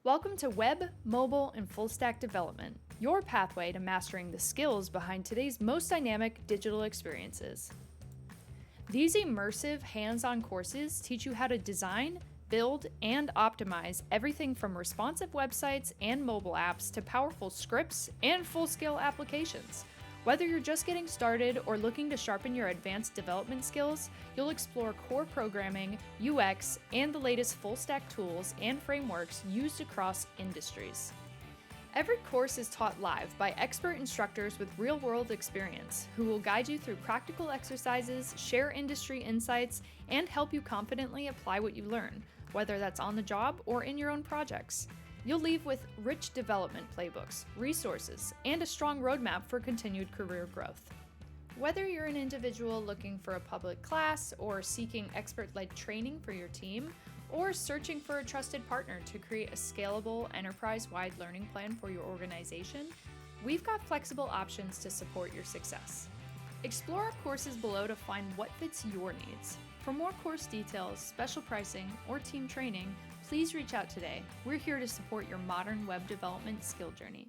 Welcome to Web, Mobile, and Full Stack Development, your pathway to mastering the skills behind today's most dynamic digital experiences. These immersive, hands-on courses teach you how to design, build, and optimize everything from responsive websites and mobile apps to powerful scripts and full-scale applications. Whether you're just getting started or looking to sharpen your advanced development skills, you'll explore core programming, UX, and the latest full-stack tools and frameworks used across industries. Every course is taught live by expert instructors with real-world experience who will guide you through practical exercises, share industry insights, and help you confidently apply what you learn, whether that's on the job or in your own projects. You'll leave with rich development playbooks, resources, and a strong roadmap for continued career growth. Whether you're an individual looking for a public class or seeking expert-led training for your team, or searching for a trusted partner to create a scalable, enterprise-wide learning plan for your organization, we've got flexible options to support your success. Explore our courses below to find what fits your needs. For more course details, special pricing, or team training, please reach out today. We're here to support your modern web development skill journey.